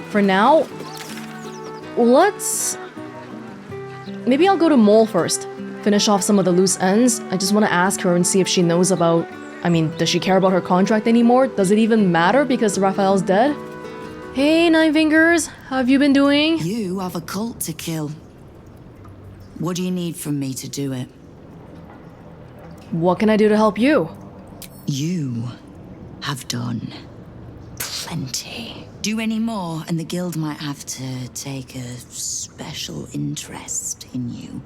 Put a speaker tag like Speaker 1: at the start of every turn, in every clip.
Speaker 1: For now, let's... Maybe I'll go to Mole first. Finish off some of the loose ends. I just want to ask her and see if she knows about... I mean, does she care about her contract anymore? Does it even matter because Raphael's dead? Hey, Nine Fingers. How have you been doing?
Speaker 2: You have a cult to kill. What do you need from me to do it?
Speaker 1: What can I do to help you?
Speaker 2: You have done plenty. Do any more, and the guild might have to take a special interest in you.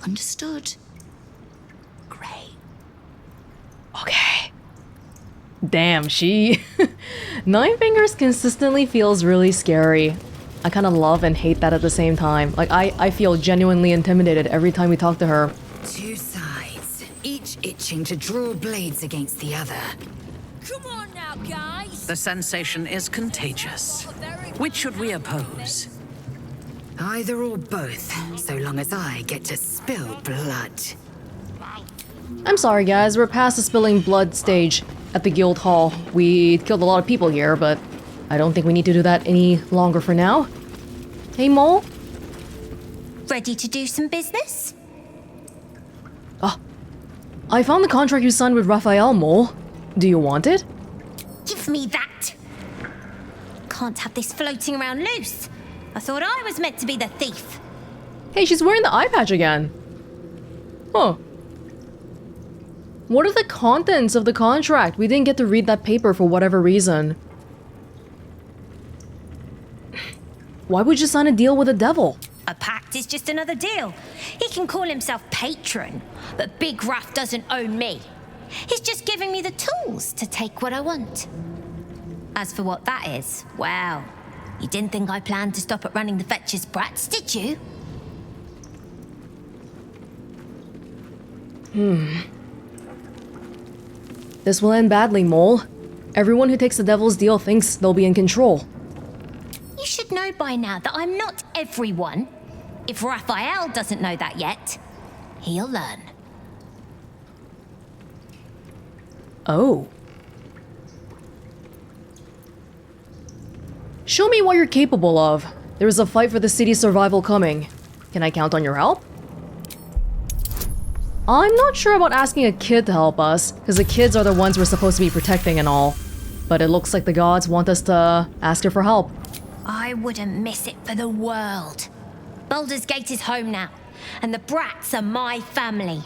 Speaker 2: Understood? Great.
Speaker 1: Okay. Damn, she... Nine Fingers consistently feels really scary. I kind of love and hate that at the same time. Like, I feel genuinely intimidated every time we talk to her.
Speaker 3: Two sides, each itching to draw blades against the other.
Speaker 4: Come on now, guys!
Speaker 5: The sensation is contagious. Which should we oppose?
Speaker 3: Either or both, so long as I get to spill blood.
Speaker 1: I'm sorry guys, we're past the spilling blood stage at the guild hall. We killed a lot of people here, but I don't think we need to do that any longer for now. Hey Mole?
Speaker 4: Ready to do some business?
Speaker 1: I found the contract you signed with Raphael, Mole. Do you want it?
Speaker 4: Give me that! Can't have this floating around loose. I thought I was meant to be the thief.
Speaker 1: Hey, she's wearing the eye patch again. Huh. What are the contents of the contract? We didn't get to read that paper for whatever reason. Why would you sign a deal with the devil?
Speaker 4: A pact is just another deal. He can call himself patron, but Big Raph doesn't own me. He's just giving me the tools to take what I want. As for what that is, well, you didn't think I planned to stop at running the Fetcher's brats, did you?
Speaker 1: This will end badly, Mole. Everyone who takes the devil's deal thinks they'll be in control.
Speaker 4: You should know by now that I'm not everyone. If Raphael doesn't know that yet, he'll learn.
Speaker 1: Oh. Show me what you're capable of. There is a fight for the city's survival coming. Can I count on your help? I'm not sure about asking a kid to help us, because the kids are the ones we're supposed to be protecting and all. But it looks like the gods want us to ask her for help.
Speaker 4: I wouldn't miss it for the world. Baldur's Gate is home now, and the brats are my family.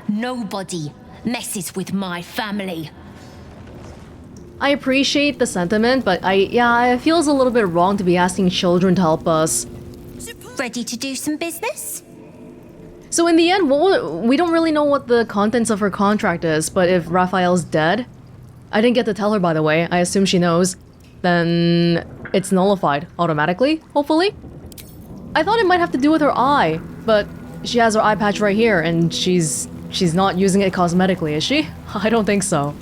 Speaker 4: Nobody messes with my family.
Speaker 1: I appreciate the sentiment, but it feels a little bit wrong to be asking children to help us.
Speaker 4: Ready to do some business?
Speaker 1: So in the end, we don't really know what the contents of her contract is, but if Raphael's dead, I didn't get to tell her by the way, I assume she knows, then it's nullified automatically, hopefully? I thought it might have to do with her eye, but she has her eye patch right here and she's not using it cosmetically, is she? I don't think so.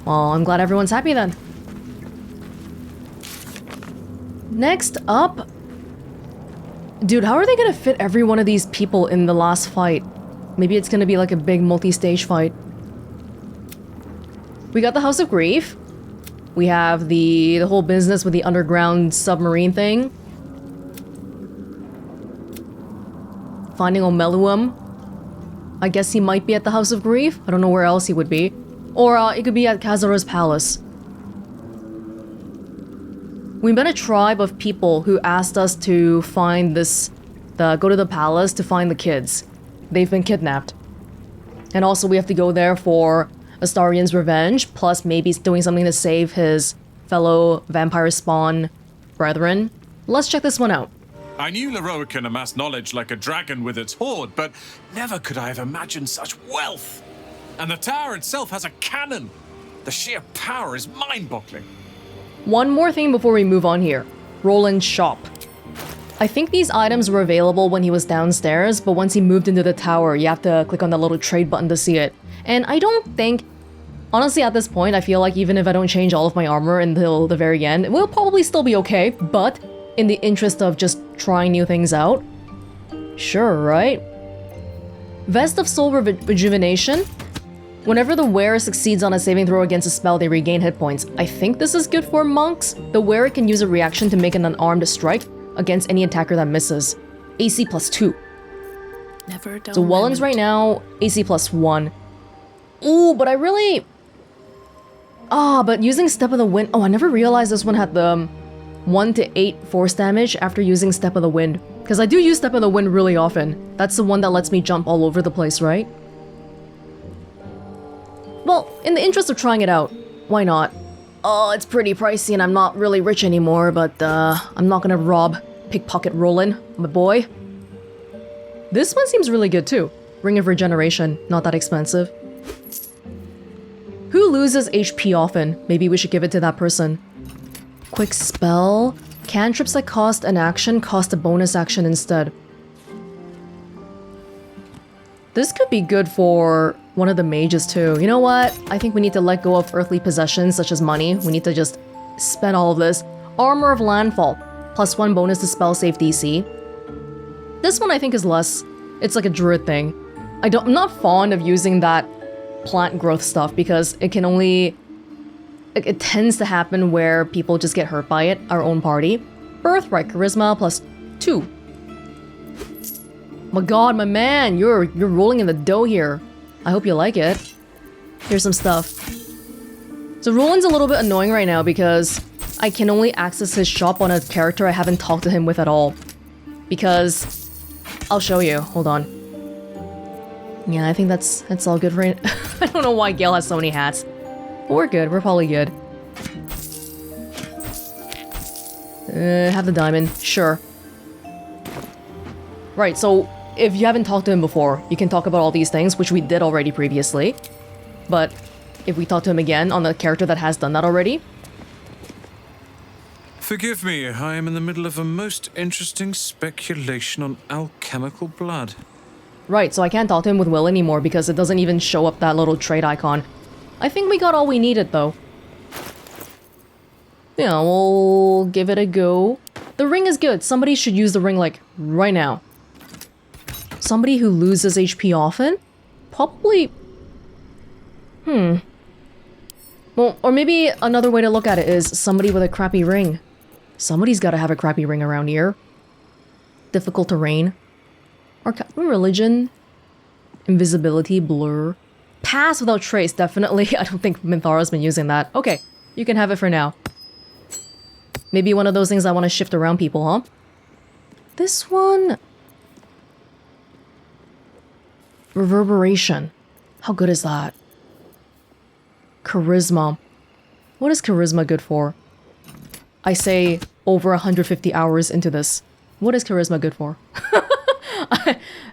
Speaker 1: Well, I'm glad everyone's happy then. Next up... Dude, how are they gonna fit every one of these people in the last fight? Maybe it's gonna be like a big multi-stage fight. We got the House of Grief. We have the whole business with the underground submarine thing. Finding Omeluum. I guess he might be at the House of Grief. I don't know where else he would be. Or it could be at Szarr Palace. We met a tribe of people who asked us to find go to the palace to find the kids. They've been kidnapped. And also we have to go there for Astarion's revenge, plus maybe doing something to save his fellow vampire spawn brethren. Let's check this one out.
Speaker 6: I knew Leroy can amass knowledge like a dragon with its hoard, but never could I have imagined such wealth. And the tower itself has a cannon. The sheer power is mind-boggling.
Speaker 1: One more thing before we move on here. Roland's shop. I think these items were available when he was downstairs, but once he moved into the tower, you have to click on the little trade button to see it. And I don't think... Honestly, at this point, I feel like even if I don't change all of my armor until the very end, it will probably still be okay, but in the interest of just trying new things out. Sure, right? Vest of Soul Rejuvenation. Whenever the wearer succeeds on a saving throw against a spell, they regain hit points. I think this is good for monks. The wearer can use a reaction to make an unarmed strike against any attacker that misses. AC +2.
Speaker 5: Never a dull
Speaker 1: So Welonz
Speaker 5: moment.
Speaker 1: right now, AC +1. Ooh, but I really... but using Step of the Wind... Oh, I never realized this one had the 1 to 8 force damage after using Step of the Wind. Because I do use Step of the Wind really often. That's the one that lets me jump all over the place, right? Well, in the interest of trying it out, why not? Oh, it's pretty pricey and I'm not really rich anymore, but I'm not gonna rob Pickpocket Rollin', my boy. This one seems really good too. Ring of Regeneration, not that expensive. Who loses HP often? Maybe we should give it to that person. Quick spell. Cantrips that cost an action cost a bonus action instead. This could be good for one of the mages too. You know what? I think we need to let go of earthly possessions such as money. We need to just spend all of this. Armor of Landfall. +1 bonus to spell save DC. This one I think is less. It's like a druid thing. I'm not fond of using that plant growth stuff because it can only... It tends to happen where people just get hurt by it, our own party. Birthright Charisma +2. My god, my man, you're rolling in the dough here. I hope you like it. Here's some stuff. So Roland's a little bit annoying right now because I can only access his shop on a character I haven't talked to him with at all. Because... I'll show you. Hold on. Yeah, I think that's all good for it. I don't know why Gale has so many hats. But we're good. We're probably good. Have the diamond. Sure. Right, so if you haven't talked to him before, you can talk about all these things, which we did already previously. But if we talk to him again on the character that has done that already...
Speaker 6: Forgive me, I am in the middle of a most interesting speculation on alchemical blood.
Speaker 1: Right, so I can't talk to him with Will anymore because it doesn't even show up that little trade icon. I think we got all we needed though. Yeah, we'll give it a go. The ring is good. Somebody should use the ring like right now. Somebody who loses HP often? Probably... Well, or maybe another way to look at it is somebody with a crappy ring. Somebody's gotta have a crappy ring around here. Difficult terrain. Religion. Invisibility, blur. Pass without trace, definitely. I don't think Minthara's been using that. Okay, you can have it for now. Maybe one of those things I want to shift around people, huh? This one... Reverberation. How good is that? Charisma. What is charisma good for? I say over 150 hours into this. What is charisma good for?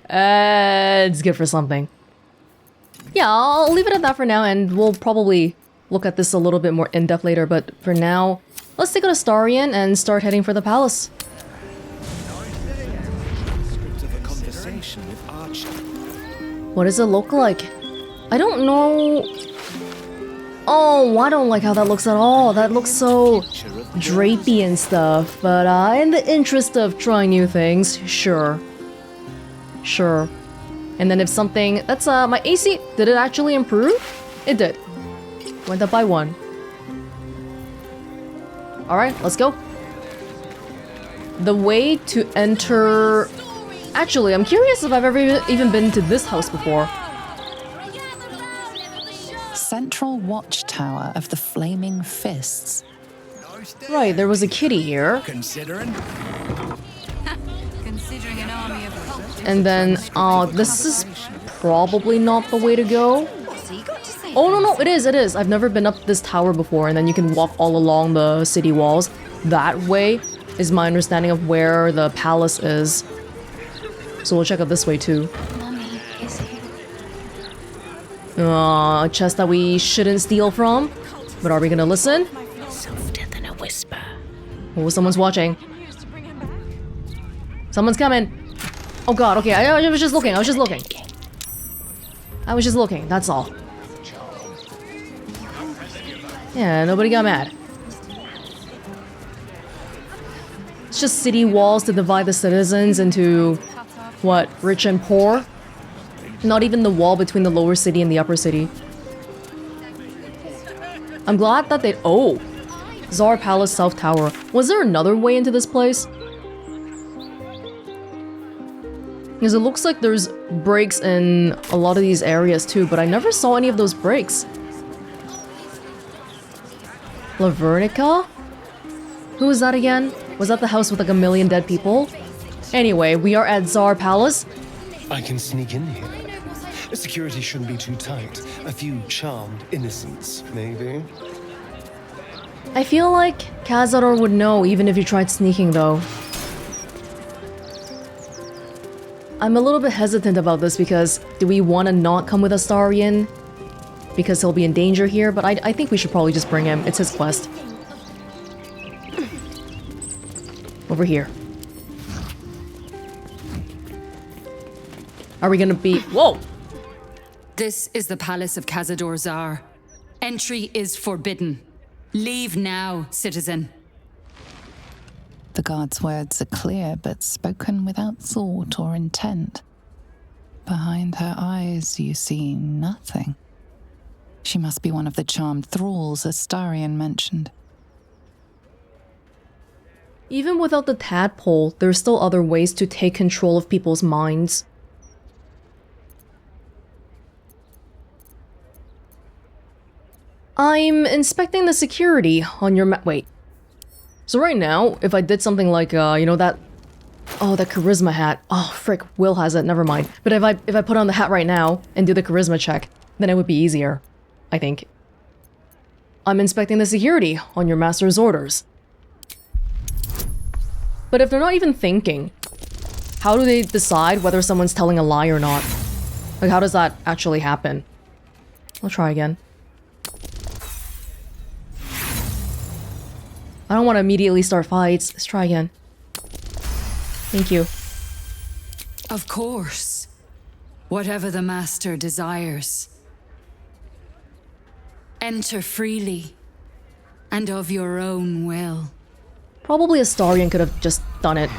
Speaker 1: It's good for something. Yeah, I'll leave it at that for now, and we'll probably look at this a little bit more in-depth later, but for now, let's take out Astarion and start heading for the palace. What does it look like? I don't know... Oh, I don't like how that looks at all. That looks so drapey and stuff, but in the interest of trying new things, sure. Sure. And then if something... That's, my AC... Did it actually improve? It did. Went up by 1. Alright, let's go. The way to enter... Actually, I'm curious if I've ever even been to this house before.
Speaker 7: Central watchtower of the Flaming Fists.
Speaker 1: Right, there was a kitty here.
Speaker 3: Considering an army of
Speaker 1: And then, this is probably not the way to go. Oh, no, it is. I've never been up this tower before, and then you can walk all along the city walls. That way is my understanding of where the palace is. So we'll check out this way too. A chest that we shouldn't steal from. But are we gonna listen?
Speaker 5: Softer than a whisper.
Speaker 1: Oh, someone's watching. Someone's coming. Oh god, okay, I was just looking, I was just looking, that's all. Yeah, nobody got mad. It's just city walls to divide the citizens into, what, rich and poor? Not even the wall between the lower city and the upper city. I'm glad that they... Oh! Szarr Palace South Tower. Was there another way into this place? Because it looks like there's breaks in a lot of these areas too, but I never saw any of those breaks. Lavernica? Who was that again? Was that the house with like a million dead people? Anyway, we are at Szarr Palace.
Speaker 8: I can sneak in here. Security shouldn't be too tight. A few charmed innocents, maybe.
Speaker 1: I feel like Cazador would know even if you tried sneaking though. I'm a little bit hesitant about this because do we want to not come with Astarion? Because he'll be in danger here, but I think we should probably just bring him. It's his quest. Over here. Are we gonna be... Whoa!
Speaker 9: This is the Palace of Cazador Szarr. Entry is forbidden. Leave now, citizen.
Speaker 7: The guard's words are clear, but spoken without thought or intent. Behind her eyes, you see nothing. She must be one of the charmed thralls Astarion mentioned.
Speaker 1: Even without the tadpole, there's still other ways to take control of people's minds. I'm inspecting the security on your wait. So right now, if I did something like, you know that... Oh, that charisma hat. Oh, frick, Will has it, never mind. But if I put on the hat right now and do the charisma check, then it would be easier, I think. I'm inspecting the security on your master's orders. But if they're not even thinking, how do they decide whether someone's telling a lie or not? Like, how does that actually happen? I'll try again. I don't want to immediately start fights. Let's try again. Thank you.
Speaker 9: Of course. Whatever the master desires. Enter freely, and of your own will.
Speaker 1: Probably Astarion could have just done it.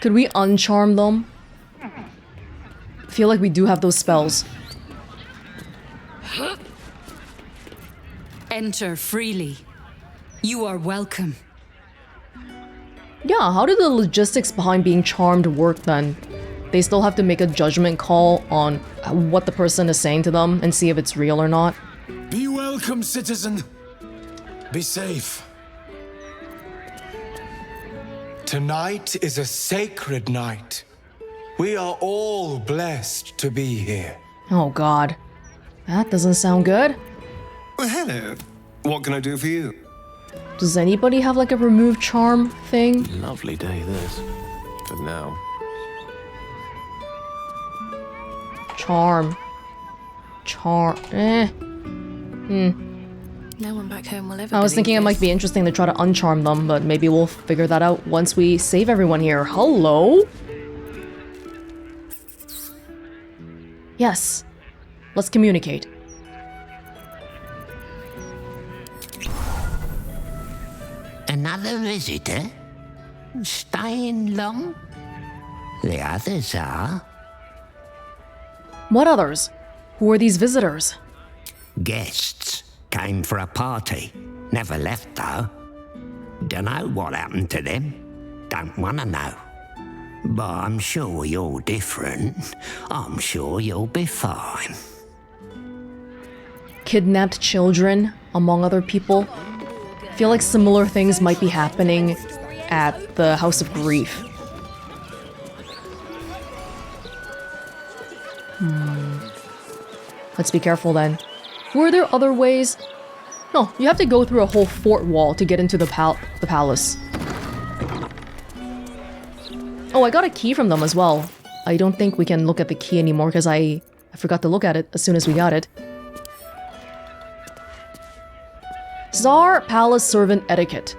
Speaker 1: Could we uncharm them? I feel like we do have those spells.
Speaker 9: Enter freely. You are welcome.
Speaker 1: Yeah, how do the logistics behind being charmed work then? They still have to make a judgment call on what the person is saying to them and see if it's real or not.
Speaker 10: Be welcome, citizen. Be safe. Tonight is a sacred night. We are all blessed to be here.
Speaker 1: Oh god. That doesn't sound good.
Speaker 8: Well, hello. What can I do for you?
Speaker 1: Does anybody have like a remove charm thing?
Speaker 8: Lovely day, this. For now.
Speaker 1: Charm.
Speaker 11: No one back home will ever.
Speaker 1: I was thinking it might be interesting to try to uncharm them, but maybe we'll figure that out once we save everyone here. Hello? Yes. Let's communicate.
Speaker 12: Another visitor? Staying long? The others are.
Speaker 1: What others? Who are these visitors?
Speaker 12: Guests. Came for a party. Never left though. Dunno what happened to them. Don't wanna know. But I'm sure you're different. I'm sure you'll be fine.
Speaker 1: Kidnapped children, among other people. I feel like similar things might be happening at the House of Grief. Let's be careful then. Were there other ways? No, you have to go through a whole fort wall to get into the palace. Oh, I got a key from them as well. I don't think we can look at the key anymore because I forgot to look at it as soon as we got it. Szarr Palace Servant Etiquette.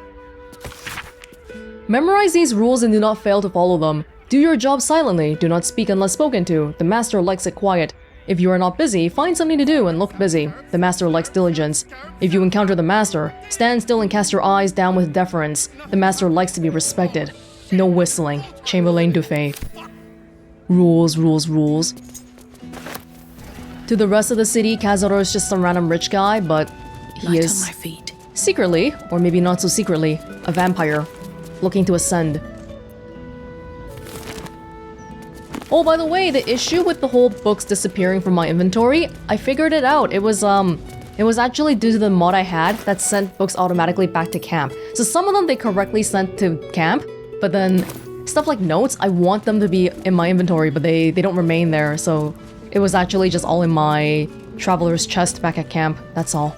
Speaker 1: Memorize these rules and do not fail to follow them. Do your job silently. Do not speak unless spoken to. The master likes it quiet. If you are not busy, find something to do and look busy. The master likes diligence. If you encounter the master, stand still and cast your eyes down with deference. The master likes to be respected. No whistling. Chamberlain Dufay. Rules, rules, rules. To the rest of the city, Cazador is just some random rich guy, but he
Speaker 5: Light
Speaker 1: is
Speaker 5: on my feet.
Speaker 1: secretly, or maybe not so secretly, a vampire looking to ascend. Oh, by the way, the issue with the whole books disappearing from my inventory, I figured it out. It was actually due to the mod I had that sent books automatically back to camp. So some of them they correctly sent to camp, but then stuff like notes, I want them to be in my inventory, but they don't remain there. So it was actually just all in my traveler's chest back at camp. That's all.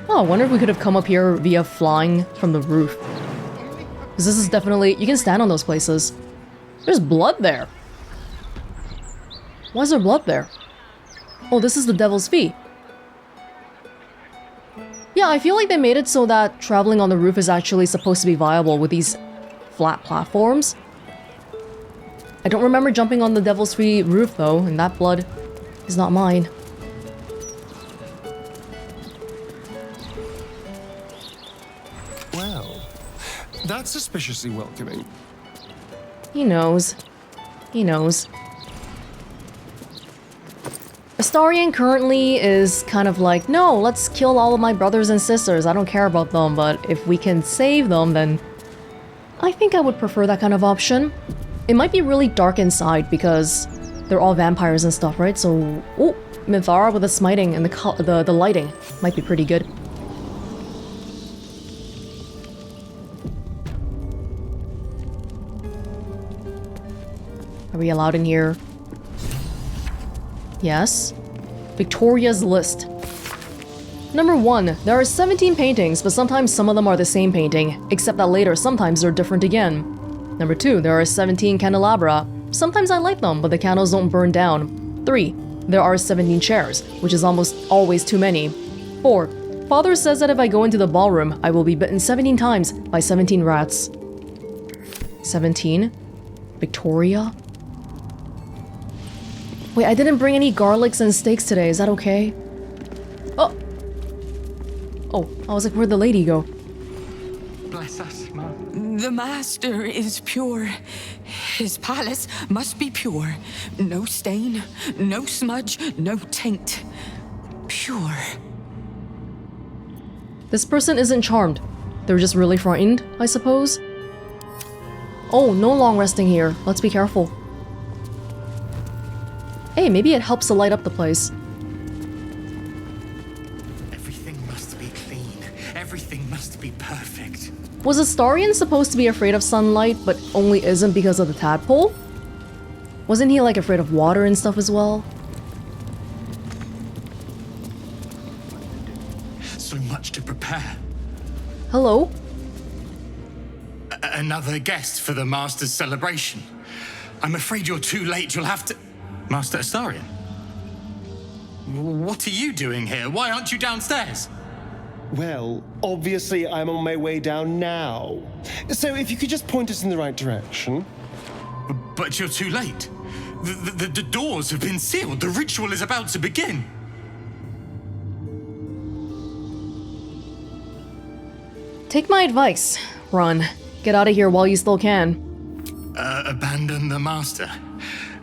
Speaker 1: Oh, I wonder if we could have come up here via flying from the roof. Because this is definitely... You can stand on those places. There's blood there. Why is there blood there? Oh, this is the Devil's Fee. Yeah, I feel like they made it so that traveling on the roof is actually supposed to be viable with these flat platforms. I don't remember jumping on the Devil's Fee roof though, and that blood is not mine.
Speaker 8: Well, that's suspiciously welcoming.
Speaker 1: He knows. He knows. Astarion currently is kind of like, no, let's kill all of my brothers and sisters. I don't care about them, but if we can save them, then I think I would prefer that kind of option. It might be really dark inside because they're all vampires and stuff, right? So, oh, Minthara with the smiting and the lighting might be pretty good. Are we allowed in here? Yes. Victoria's list. Number 1. There are 17 paintings, but sometimes some of them are the same painting, except that later sometimes they're different again. Number 2. There are 17 candelabra. Sometimes I light them, but the candles don't burn down. 3. There are 17 chairs, which is almost always too many. 4. Father says that if I go into the ballroom, I will be bitten 17 times by 17 rats. 17? Victoria? Wait, I didn't bring any garlics and steaks today. Is that okay? Oh! Oh, I was like, where'd the lady go?
Speaker 10: Bless us, Mum.
Speaker 11: The master is pure. His palace must be pure. No stain, no smudge, no taint. Pure.
Speaker 1: This person isn't charmed. They're just really frightened, I suppose. Oh, no long resting here. Let's be careful. Hey, maybe it helps to light up the place.
Speaker 10: Everything must be clean. Everything must be perfect.
Speaker 1: Was Astarion supposed to be afraid of sunlight, but only isn't because of the tadpole? Wasn't he like afraid of water and stuff as well?
Speaker 10: So much to prepare.
Speaker 1: Hello?
Speaker 10: Another guest for the Master's celebration. I'm afraid you're too late. You'll have to... Master Astarion? What are you doing here? Why aren't you downstairs?
Speaker 8: Well, obviously I'm on my way down now. So if you could just point us in the right direction.
Speaker 10: But you're too late. The doors have been sealed. The ritual is about to begin.
Speaker 1: Take my advice. Run. Get out of here while you still can.
Speaker 10: Abandon the Master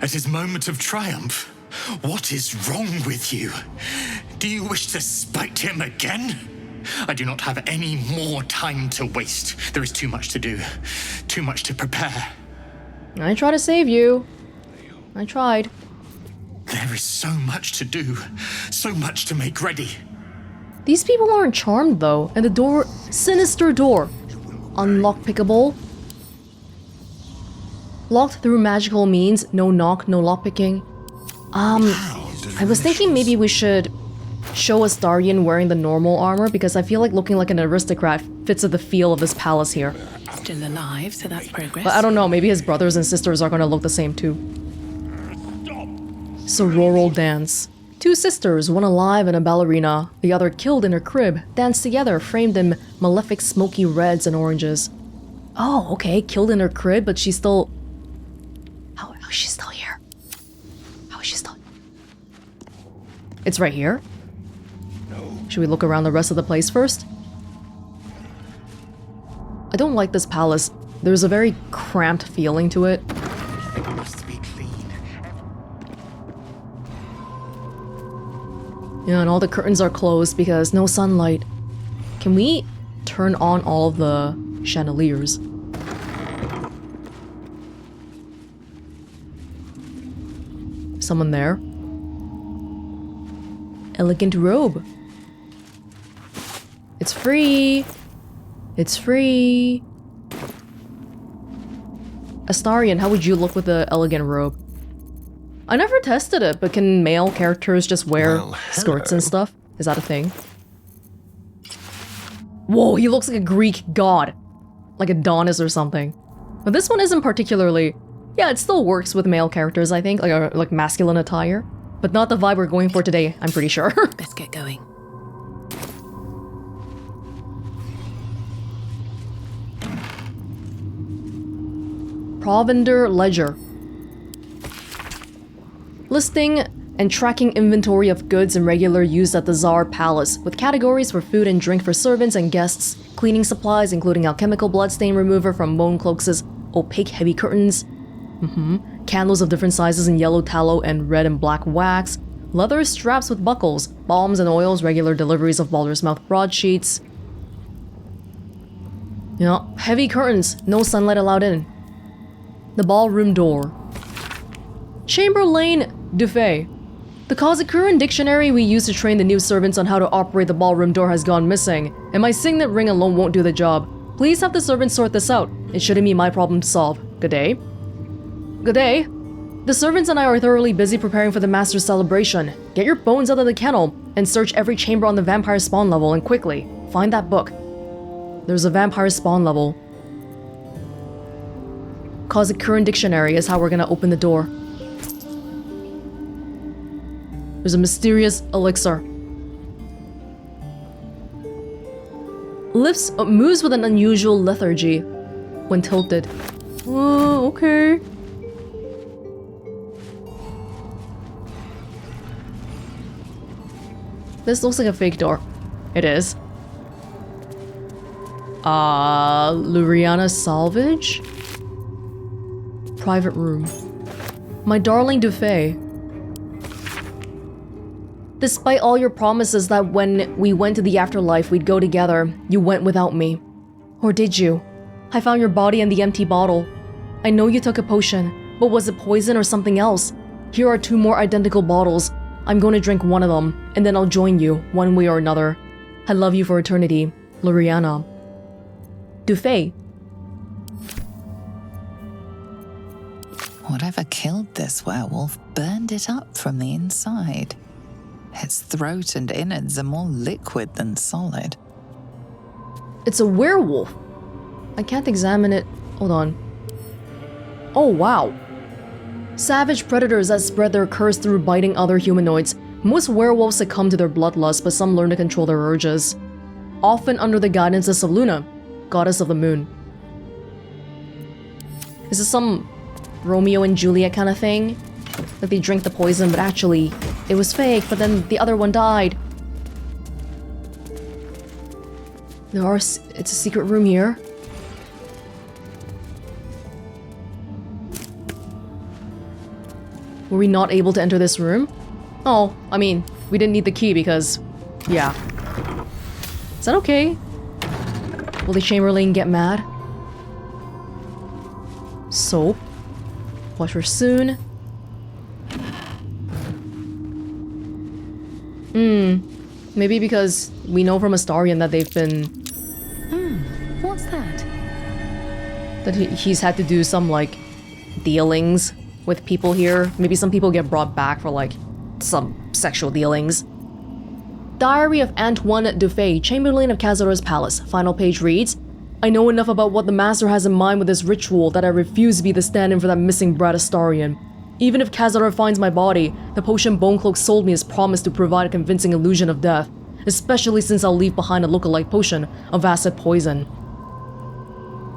Speaker 10: at his moment of triumph. What is wrong with you? Do you wish to spite him again? I do not have any more time to waste. There is too much to do, too much to prepare.
Speaker 1: I tried to save you. I tried.
Speaker 10: There is so much to do, so much to make ready.
Speaker 1: These people aren't charmed though, and the door, sinister door. Unlockpickable. Locked through magical means, no knock, no lockpicking. I was thinking maybe we should show Astarion wearing the normal armor because I feel like looking like an aristocrat fits with the feel of this palace here.
Speaker 5: Still alive, so that's progress.
Speaker 1: But I don't know, maybe his brothers and sisters are gonna look the same too. Sororal dance. 2 sisters, one alive and a ballerina, the other killed in her crib, danced together, framed in malefic smoky reds and oranges. Oh, okay, killed in her crib, but she's still... How is she still here? How is she still... It's right here? No. Should we look around the rest of the place first? I don't like this palace. There's a very cramped feeling to it.
Speaker 10: Everything must be clean.
Speaker 1: Yeah, and all the curtains are closed because no sunlight. Can we turn on all of the chandeliers? Someone there? Elegant robe. It's free. It's free. Astarion, how would you look with the elegant robe? I never tested it, but can male characters just wear skirts and stuff? Is that a thing? Whoa, he looks like a Greek god. Like Adonis or something. But this one isn't particularly... Yeah, it still works with male characters, I think. Like masculine attire. But not the vibe we're going for today, I'm pretty sure.
Speaker 11: Let's get going.
Speaker 1: Provender Ledger. Listing and tracking inventory of goods and regular use at the Szarr Palace, with categories for food and drink for servants and guests, cleaning supplies including alchemical bloodstain remover from bone cloaks' opaque heavy curtains, candles of different sizes in yellow tallow and red and black wax, leather straps with buckles, balms and oils, regular deliveries of Baldur's Mouth broadsheets. Yeah, heavy curtains, no sunlight allowed in. The ballroom door. Chamberlain Dufay. The Kazakuran dictionary we use to train the new servants on how to operate the ballroom door has gone missing, and my signet ring alone won't do the job. Please have the servants sort this out. It shouldn't be my problem to solve. Good day. Good day. The servants and I are thoroughly busy preparing for the master's celebration. Get your bones out of the kennel and search every chamber on the vampire spawn level, and quickly. Find that book. There's a vampire spawn level. Kazakuran dictionary is how we're gonna open the door. There's a mysterious elixir. Moves with an unusual lethargy when tilted. Oh, okay. This looks like a fake door. It is. Luriana salvage? Private room. My darling Dufay. Despite all your promises that when we went to the afterlife we'd go together, you went without me. Or did you? I found your body in the empty bottle. I know you took a potion, but was it poison or something else? Here are 2 more identical bottles. I'm going to drink one of them, and then I'll join you, one way or another. I love you for eternity. Luriana. Dufay.
Speaker 7: Whatever killed this werewolf burned it up from the inside. Its throat and innards are more liquid than solid.
Speaker 1: It's a werewolf. I can't examine it. Hold on. Oh, wow. Savage predators that spread their curse through biting other humanoids. Most werewolves succumb to their bloodlust, but some learn to control their urges. Often under the guidance of Selûne, goddess of the moon. Is this some Romeo and Juliet kind of thing? Like they drink the poison, but actually it was fake, but then the other one died. It's a secret room here. Were we not able to enter this room? Oh, I mean, we didn't need the key because, yeah. Is that okay? Will the Chamberlain get mad? Soap. Wash her soon. Maybe because we know from Astarion that they've been...
Speaker 11: What's that?
Speaker 1: That he's had to do some, like, dealings with people here. Maybe some people get brought back for, like, some sexual dealings. Diary of Antoine Dufay, Chamberlain of Cazador's Palace. Final page reads, I know enough about what the Master has in mind with this ritual that I refuse to be the stand-in for that missing brat Astarion. Even if Cazador finds my body, the potion Bonecloak sold me has promised to provide a convincing illusion of death, especially since I'll leave behind a lookalike potion of acid poison.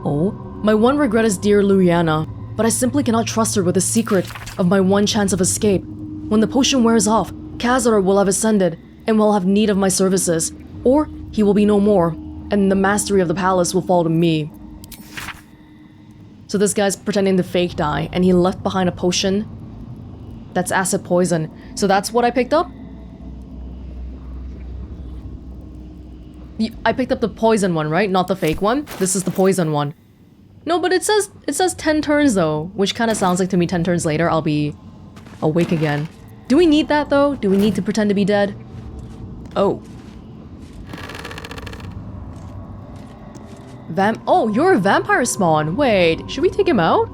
Speaker 1: Oh, my one regret is dear Luriana, but I simply cannot trust her with the secret of my one chance of escape. When the potion wears off, Cazador will have ascended and will have need of my services, or he will be no more, and the mastery of the palace will fall to me. So this guy's pretending to fake die, and he left behind a potion that's acid poison. So that's what I picked up? I picked up the poison one, right? Not the fake one. This is the poison one. No, but it says 10 turns though, which kind of sounds like to me 10 turns later I'll be awake again. Do we need that though? Do we need to pretend to be dead? Oh. Oh, you're a vampire spawn. Wait, should we take him out?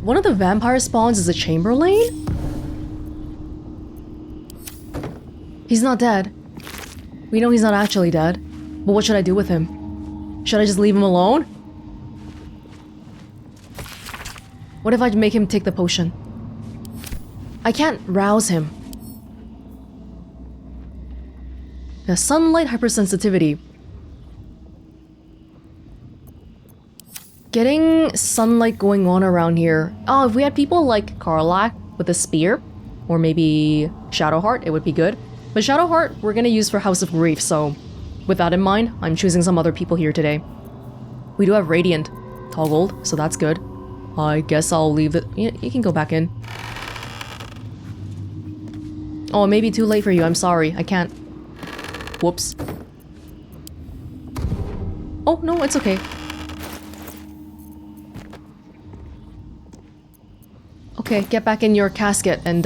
Speaker 1: One of the vampire spawns is a Chamberlain? He's not dead. We know he's not actually dead. But what should I do with him? Should I just leave him alone? What if I make him take the potion? I can't rouse him. The sunlight hypersensitivity. Getting sunlight going on around here. Oh, if we had people like Karlach with a spear, or maybe Shadowheart, it would be good. But Shadowheart, we're gonna use for House of Grief, so with that in mind, I'm choosing some other people here today. We do have Radiant toggled, so that's good. I guess I'll leave it. You can go back in. Oh, it may be too late for you. I'm sorry. I can't. Whoops. Oh, no, it's okay. Okay, get back in your casket and,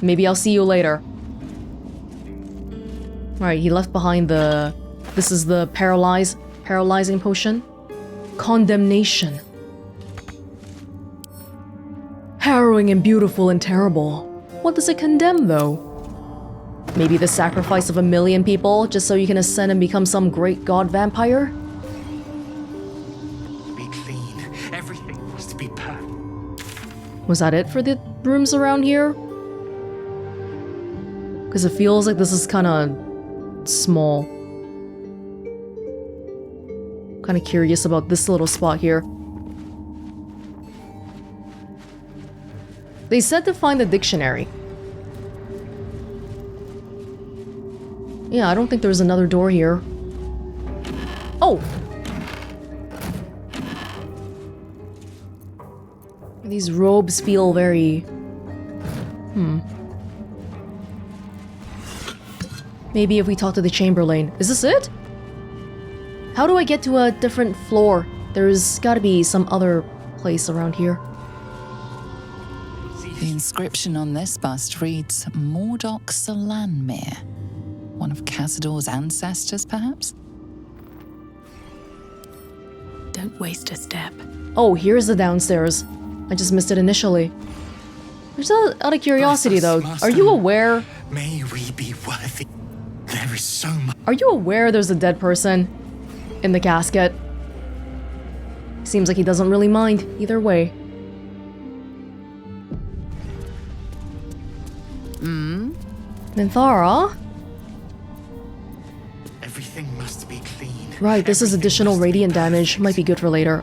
Speaker 1: maybe I'll see you later. Alright, he left behind the... This is the paralyzing potion. Condemnation. Harrowing and beautiful and terrible. What does it condemn, though? Maybe the sacrifice of 1 million people, just so you can ascend and become some great god vampire?
Speaker 10: Be clean. Everything must be perfect.
Speaker 1: Was that it for the rooms around here? Because it feels like this is kind of small. Kind of curious about this little spot here. They said to find the dictionary. Yeah, I don't think there's another door here. Oh! These robes feel very... Maybe if we talk to the Chamberlain. Is this it? How do I get to a different floor? There's gotta be some other place around here.
Speaker 7: The inscription on this bust reads Mordok Salanmir. One of Cazador's ancestors, perhaps?
Speaker 11: Don't waste a step.
Speaker 1: Oh, here's the downstairs. I just missed it initially. Just out of curiosity, though, are you aware?
Speaker 10: May we be worthy. There is so much.
Speaker 1: Are you aware there's a dead person in the casket? Seems like he doesn't really mind either way. Minthara?
Speaker 10: Everything must be clean.
Speaker 1: Right, this is additional radiant damage. Might be good for later.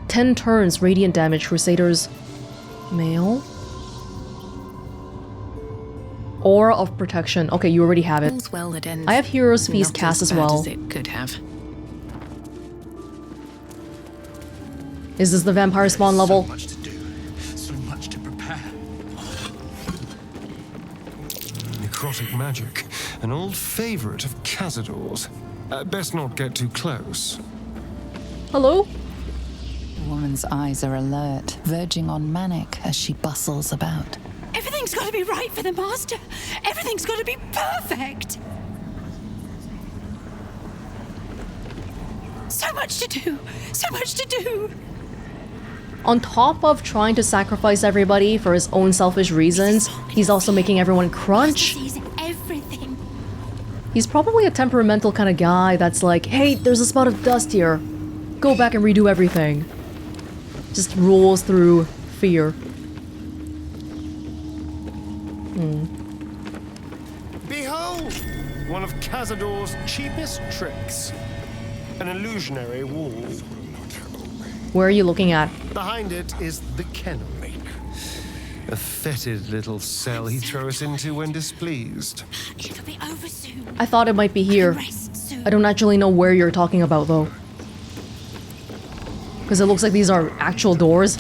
Speaker 1: 10 turns radiant damage, Crusaders. Male. Aura of Protection. Okay, you already have it.
Speaker 11: All's well that ends.
Speaker 1: I have Hero's Feast
Speaker 11: Not
Speaker 1: cast as
Speaker 11: bad
Speaker 1: well.
Speaker 11: As it could have.
Speaker 1: Is this the vampire spawn level?
Speaker 10: So much to do. So much to prepare.
Speaker 8: Necrotic magic. An old favorite of Cazador's. Best not get too close.
Speaker 1: Hello?
Speaker 7: The woman's eyes are alert, verging on manic as she bustles about.
Speaker 11: Everything's got to be right for the master. Everything's got to be perfect. So much to do. So much to do.
Speaker 1: On top of trying to sacrifice everybody for his own selfish reasons, he's also making everyone crunch.
Speaker 11: Everything.
Speaker 1: He's probably a temperamental kind of guy that's like, hey, there's a spot of dust here. Go back and redo everything. Just rolls through fear.
Speaker 8: Behold! One of Cazador's cheapest tricks. An illusionary wall.
Speaker 1: Where are you looking at?
Speaker 8: Behind it is the kennel. A fetid little cell he throws into when displeased.
Speaker 11: It'll be over soon.
Speaker 1: I thought it might be here.
Speaker 11: Rest
Speaker 1: I don't actually know where you're talking about, though. Because it looks like these are actual doors.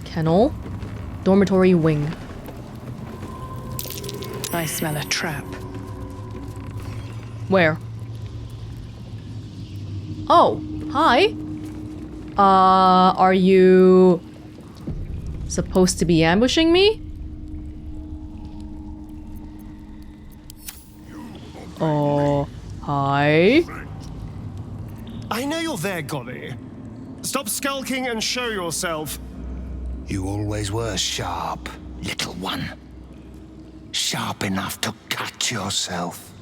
Speaker 1: Kennel. Dormitory wing.
Speaker 11: I smell a trap.
Speaker 1: Where? Oh, hi. Are you supposed to be ambushing me? Oh, hi.
Speaker 8: I know you're there, Golly. Stop skulking and show yourself.
Speaker 10: You always were sharp, little one. Sharp enough to cut yourself.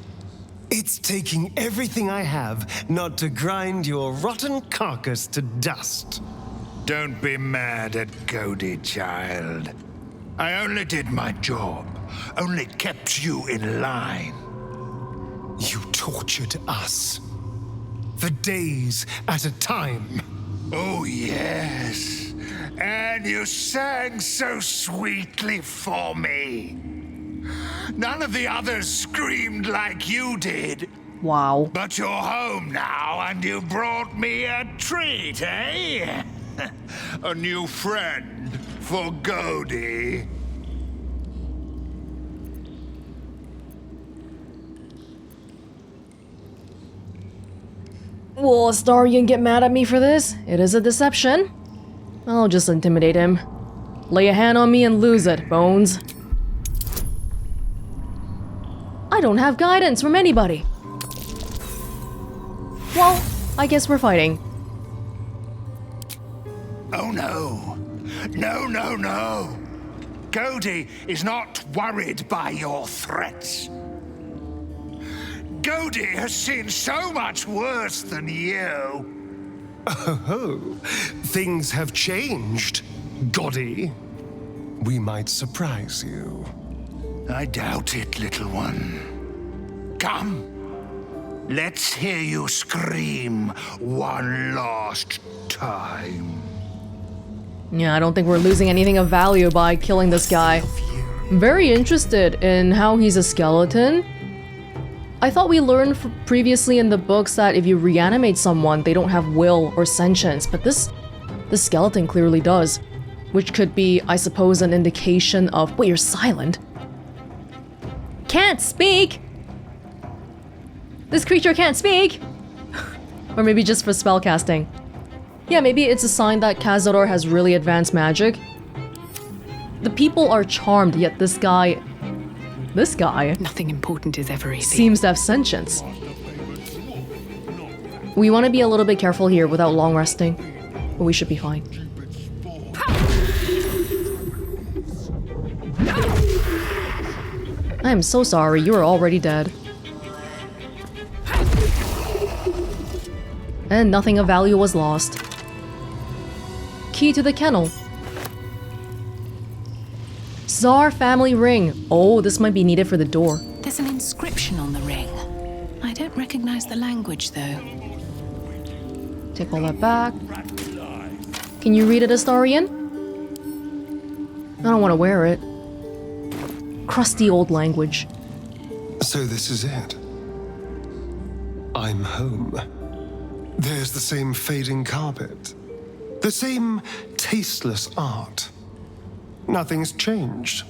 Speaker 8: It's taking everything I have not to grind your rotten carcass to dust.
Speaker 10: Don't be mad at Cody, child. I only did my job. Only kept you in line.
Speaker 8: You tortured us. For days at a time.
Speaker 10: Oh, yes. And you sang so sweetly for me. None of the others screamed like you did.
Speaker 1: Wow.
Speaker 10: But you're home now, and you brought me a treat, eh? A new friend for Cody.
Speaker 1: Will Astarion get mad at me for this? It is a deception. I'll just intimidate him. Lay a hand on me and lose it, Bones. I don't have guidance from anybody. Well, I guess we're fighting.
Speaker 10: Oh no. No, no, no. Cody is not worried by your threats. Cody has seen so much worse than you.
Speaker 8: Oh, things have changed, Goddy. We might surprise you.
Speaker 10: I doubt it, little one. Come. Let's hear you scream one last time.
Speaker 1: Yeah, I don't think we're losing anything of value by killing this guy. I'm very interested in how he's a skeleton. I thought we learned previously in the books that if you reanimate someone, they don't have will or sentience, but this skeleton clearly does. Which could be, I suppose, an indication of... Wait, you're silent? Can't speak! This creature can't speak! Or maybe just for spellcasting. Yeah, maybe it's a sign that Cazador has really advanced magic. The people are charmed, yet this guy...
Speaker 11: Nothing important is ever easy.
Speaker 1: Seems to have sentience. We want to be a little bit careful here without long resting, but we should be fine. I am so sorry, you are already dead. And nothing of value was lost. Key to the kennel. Szarr family ring. Oh, this might be needed for the door.
Speaker 11: There's an inscription on the ring. I don't recognize the language, though.
Speaker 1: Take all that back. Can you read it, Astarion? I don't want to wear it. Crusty old language.
Speaker 8: So this is it. I'm home. There's the same fading carpet. The same tasteless art. Nothing's changed.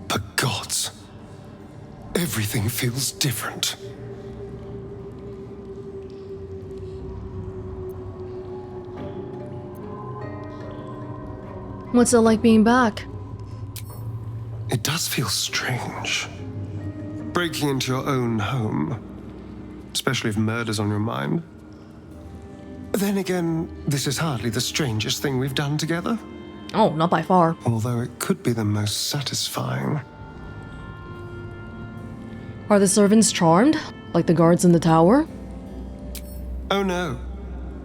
Speaker 8: But gods, everything feels different.
Speaker 1: What's it like being back?
Speaker 8: It does feel strange. Breaking into your own home. Especially if murder's on your mind. Then again, this is hardly the strangest thing we've done together.
Speaker 1: Oh, not by far.
Speaker 8: Although it could be the most satisfying.
Speaker 1: Are the servants charmed? Like the guards in the tower?
Speaker 8: Oh no.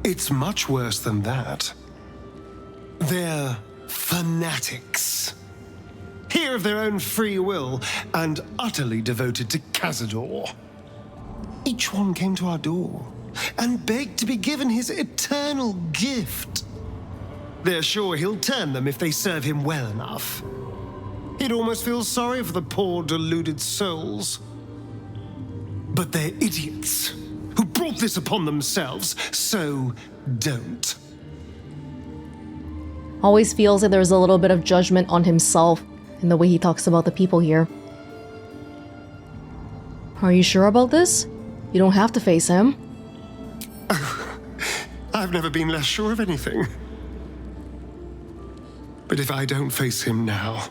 Speaker 8: It's much worse than that. They're fanatics. Here of their own free will and utterly devoted to Cazador. Each one came to our door and begged to be given his eternal gift. They're sure he'll turn them if they serve him well enough. He'd almost feel sorry for the poor deluded souls. But they're idiots who brought this upon themselves, so don't.
Speaker 1: Always feels like there's a little bit of judgment on himself in the way he talks about the people here. Are you sure about this? You don't have to face him.
Speaker 8: I've never been less sure of anything. But if I don't face him now,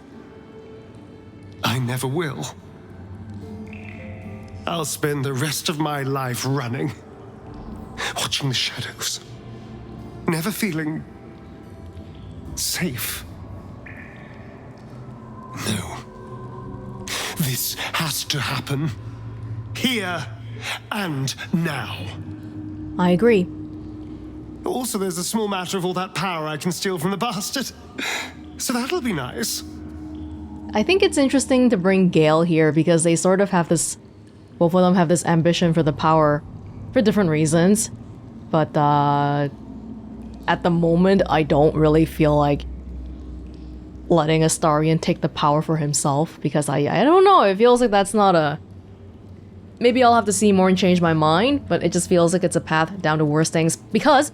Speaker 8: I never will. I'll spend the rest of my life running, watching the shadows, never feeling safe. No. This has to happen. Here and now.
Speaker 1: I agree.
Speaker 8: Also, there's a small matter of all that power I can steal from the bastard. So that'll be nice.
Speaker 1: I think it's interesting to bring Gale here because they sort of have this... Both of them have this ambition for the power for different reasons. But, at the moment, I don't really feel like letting Astarion take the power for himself because I don't know, it feels like that's not a... Maybe I'll have to see more and change my mind, but it just feels like it's a path down to worse things because...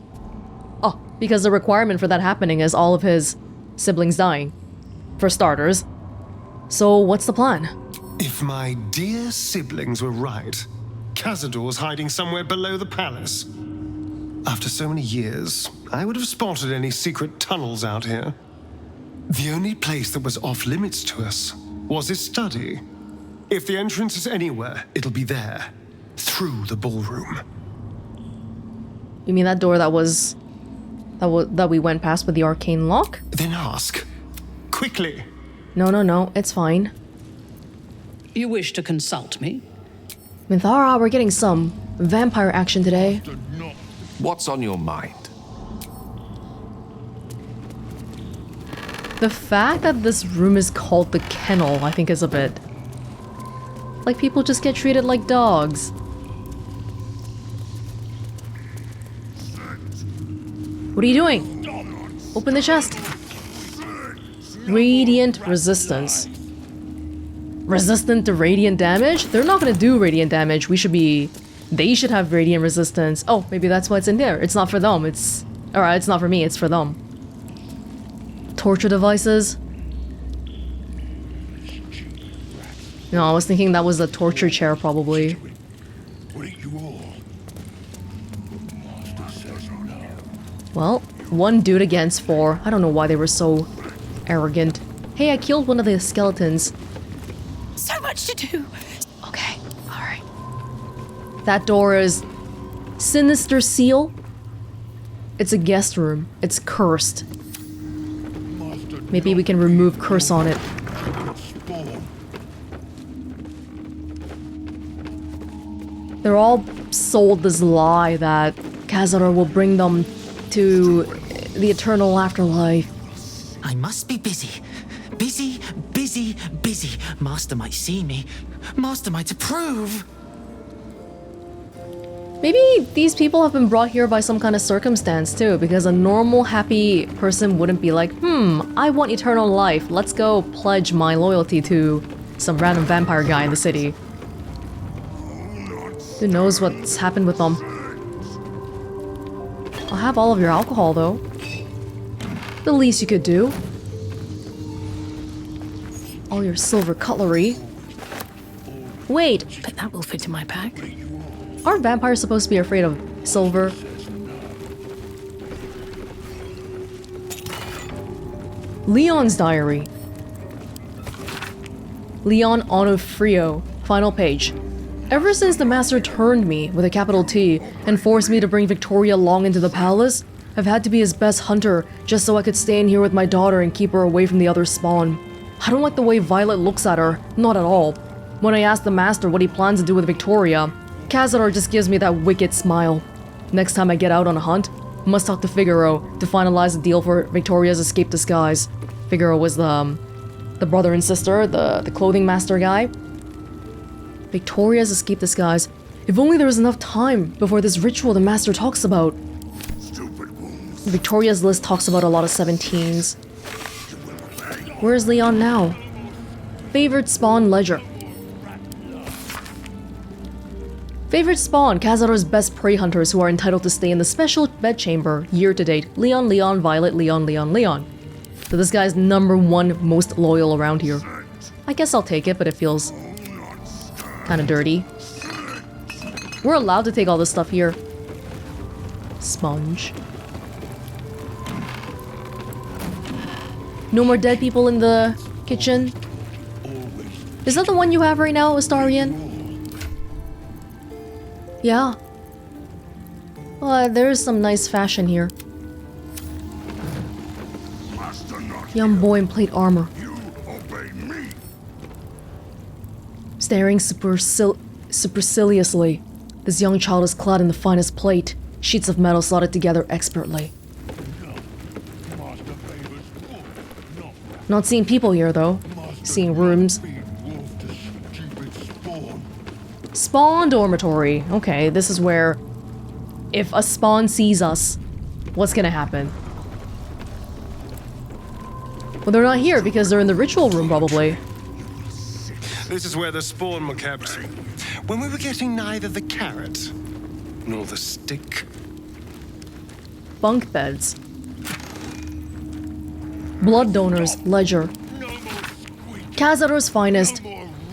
Speaker 1: Oh, because the requirement for that happening is all of his siblings dying. For starters. So what's the plan?
Speaker 8: If my dear siblings were right, Cazador's hiding somewhere below the palace. After so many years, I would have spotted any secret tunnels out here. The only place that was off limits to us was his study. If the entrance is anywhere, it'll be there, through the ballroom.
Speaker 1: You mean that door that was... that we went past with the arcane lock?
Speaker 8: Then ask. Quickly.
Speaker 1: No, it's fine.
Speaker 5: You wish to consult me?
Speaker 1: Minthara, we're getting some vampire action today.
Speaker 13: What's on your mind?
Speaker 1: The fact that this room is called the kennel, I think is a bit... Like people just get treated like dogs. What are you doing? Open the chest. Radiant resistance. Resistant to radiant damage? They're not gonna do radiant damage. They should have radiant resistance. Oh, maybe that's why it's in there. It's not for them. Alright, it's not for me, it's for them. Torture devices? No, I was thinking that was a torture chair, probably. Well, one dude against four. I don't know why they were so arrogant. Hey, I killed one of the skeletons.
Speaker 11: So much to do.
Speaker 1: Okay, alright. That door is... Sinister Seal? It's a guest room. It's cursed. Maybe we can remove curse on it. They're all sold this lie that Cazador will bring them to the eternal afterlife.
Speaker 14: I must be busy. Busy. Master might see me. Master might approve.
Speaker 1: Maybe these people have been brought here by some kind of circumstance too, because a normal, happy person wouldn't be like, I want eternal life. Let's go pledge my loyalty to some random vampire guy in the city. Who knows what's happened with them? I'll have all of your alcohol, though. The least you could do. All your silver cutlery. Wait!
Speaker 11: But that will fit in my pack.
Speaker 1: Aren't vampires supposed to be afraid of silver? Leon's diary. Leon Onofrio. Final page. Ever since the master turned me, with a capital T, and forced me to bring Victoria long into the palace, I've had to be his best hunter just so I could stay in here with my daughter and keep her away from the other spawn. I don't like the way Violet looks at her, not at all. When I ask the master what he plans to do with Victoria, Cazador just gives me that wicked smile. Next time I get out on a hunt, I must talk to Figaro to finalize the deal for Victoria's escape disguise. Figaro was the brother and sister, the clothing master guy. Victoria's escape disguise. If only there was enough time before this ritual the master talks about. Victoria's list talks about a lot of 17s. Where's Leon now? Favorite spawn ledger. Favorite spawn, Cazador's best prey hunters who are entitled to stay in the special bedchamber year to date. Leon, Leon, Violet, Leon, Leon, Leon. So this guy's #1 most loyal around here. I guess I'll take it, but it feels kind of dirty. We're allowed to take all this stuff here. Sponge. No more dead people in the kitchen. Is that the one you have right now, Astarion? Yeah. There's some nice fashion here. Young boy in plate armor. Staring superciliously. This young child is clad in the finest plate, sheets of metal slotted together expertly. Not seeing people here, though. Seeing rooms. Spawn dormitory. Okay, this is where if a spawn sees us, what's gonna happen? Well, they're not here because they're in the ritual room, probably.
Speaker 8: This is where the spawn were kept. When we were getting neither the carrot nor the stick.
Speaker 1: Bunk beds. Blood donors, ledger. Cazador's finest.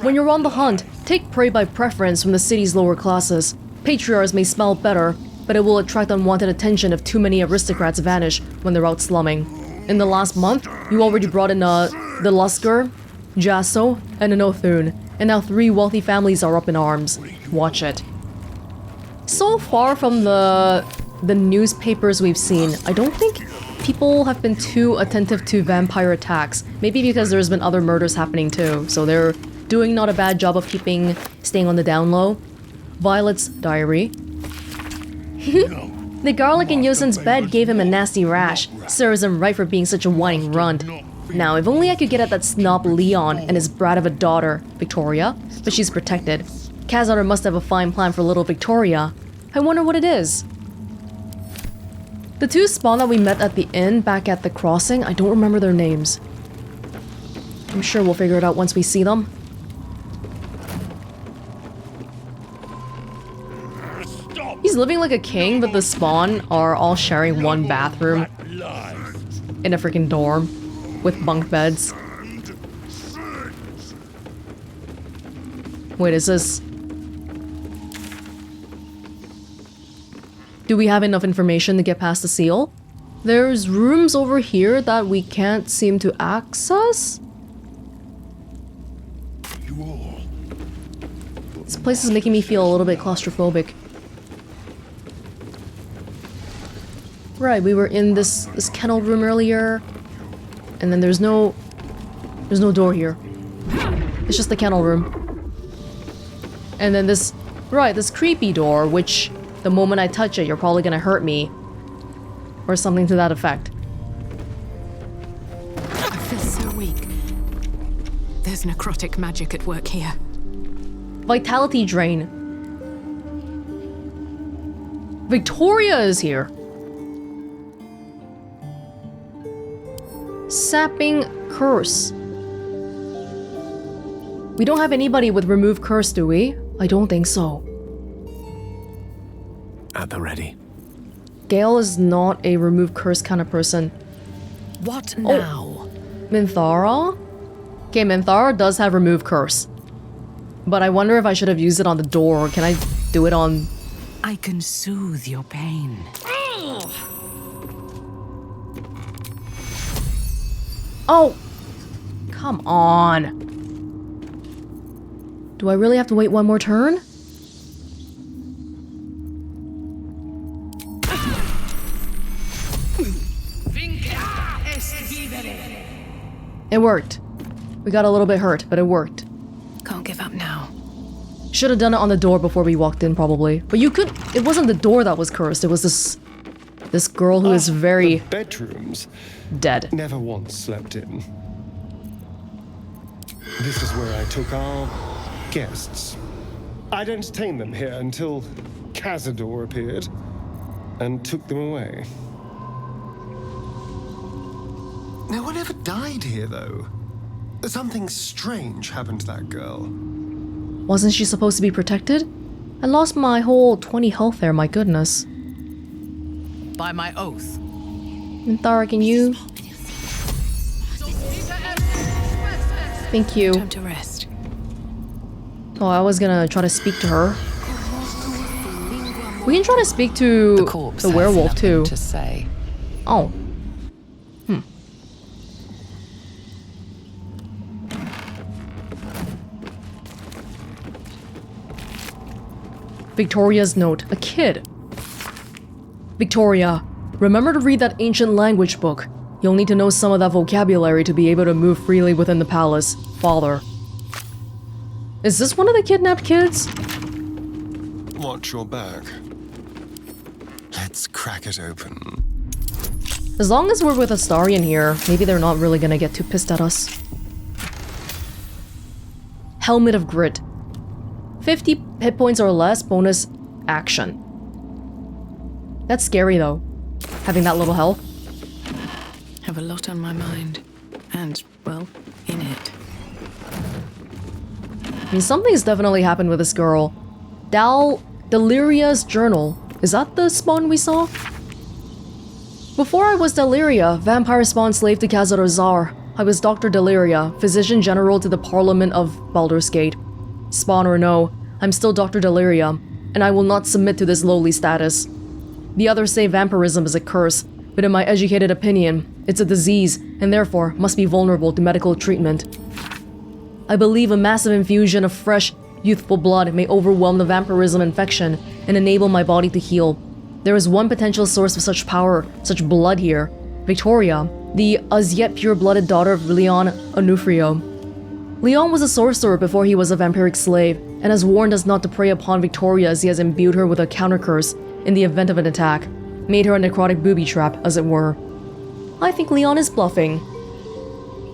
Speaker 1: When you're on the hunt, take prey by preference from the city's lower classes. Patriarchs may smell better, but it will attract unwanted attention if too many aristocrats vanish when they're out slumming. In the last month, you already brought in the Lusker, Jasso, and an Othun, and now 3 wealthy families are up in arms. Watch it. So far from the newspapers we've seen, I don't think people have been too attentive to vampire attacks. Maybe because there's been other murders happening too, so they're doing not a bad job of staying on the down low. Violet's diary. The garlic in Yosen's bed gave him a nasty rash. Serves him right for being such a whining runt. Now, if only I could get at that snob Leon and his brat of a daughter, Victoria, but she's protected. Cazador must have a fine plan for little Victoria. I wonder what it is. The 2 spawn that we met at the inn back at the crossing, I don't remember their names. I'm sure we'll figure it out once we see them. He's living like a king, but the spawn are all sharing one bathroom in a freaking dorm with bunk beds. Wait, is this... Do we have enough information to get past the seal? There's rooms over here that we can't seem to access? This place is making me feel a little bit claustrophobic. Right, we were in this kennel room earlier, and then there's no door here. It's just the kennel room. And then this creepy door, which the moment I touch it, you're probably gonna hurt me. Or something to that effect.
Speaker 11: I feel so weak. There's necrotic magic at work here.
Speaker 1: Vitality drain. Victoria is here. Sapping curse. We don't have anybody with remove curse, do we? I don't think so.
Speaker 13: At the ready.
Speaker 1: Gale is not a remove curse kind of person.
Speaker 5: What now?
Speaker 1: Oh, Minthara? Okay, Minthara does have remove curse. But I wonder if I should have used it on the door, or can I do it on...
Speaker 5: I can soothe your pain.
Speaker 1: Oh! Come on. Do I really have to wait one more turn? It worked. We got a little bit hurt, but it worked.
Speaker 11: Can't give up now.
Speaker 1: Should have done it on the door before we walked in, probably. But you could... It wasn't the door that was cursed. It was this girl who is very...
Speaker 8: The bedrooms.
Speaker 1: Dead.
Speaker 8: Never once slept in. This is where I took our guests. I'd entertained them here until Cazador appeared and took them away. No one ever died here, though. Something strange happened to that girl.
Speaker 1: Wasn't she supposed to be protected? I lost my whole 20 health there, my goodness.
Speaker 5: By my oath.
Speaker 1: Minthara, can you? Thank you.
Speaker 11: Time to rest.
Speaker 1: Oh, I was gonna try to speak to her. We can try to speak to
Speaker 7: The corpse
Speaker 1: the
Speaker 7: has
Speaker 1: werewolf
Speaker 7: nothing
Speaker 1: too.
Speaker 7: to say.
Speaker 1: Oh. Victoria's note. A kid. Victoria, remember to read that ancient language book. You'll need to know some of that vocabulary to be able to move freely within the palace. Father. Is this one of the kidnapped kids?
Speaker 8: Watch your back. Let's crack it open.
Speaker 1: As long as we're with Astarion here, maybe they're not really gonna get too pissed at us. Helmet of Grit. 50 hit points or less, bonus action. That's scary though, having that little health.
Speaker 11: Have a lot on my mind. And, well, in it.
Speaker 1: I mean, something's definitely happened with this girl. Deliria's journal. Is that the spawn we saw? Before I was Deliria, vampire spawn slave to Cazador Szarr. I was Dr. Deliria, physician general to the Parliament of Baldur's Gate. Spawn or no, I'm still Dr. Deliria, and I will not submit to this lowly status. The others say vampirism is a curse, but in my educated opinion, it's a disease, and therefore must be vulnerable to medical treatment. I believe a massive infusion of fresh, youthful blood may overwhelm the vampirism infection and enable my body to heal. There is one potential source of such power, such blood here. Victoria, the as-yet pure-blooded daughter of Leon Onufrio. Leon was a sorcerer before he was a vampiric slave, and has warned us not to prey upon Victoria as he has imbued her with a counter-curse in the event of an attack, made her a necrotic booby trap, as it were. I think Leon is bluffing.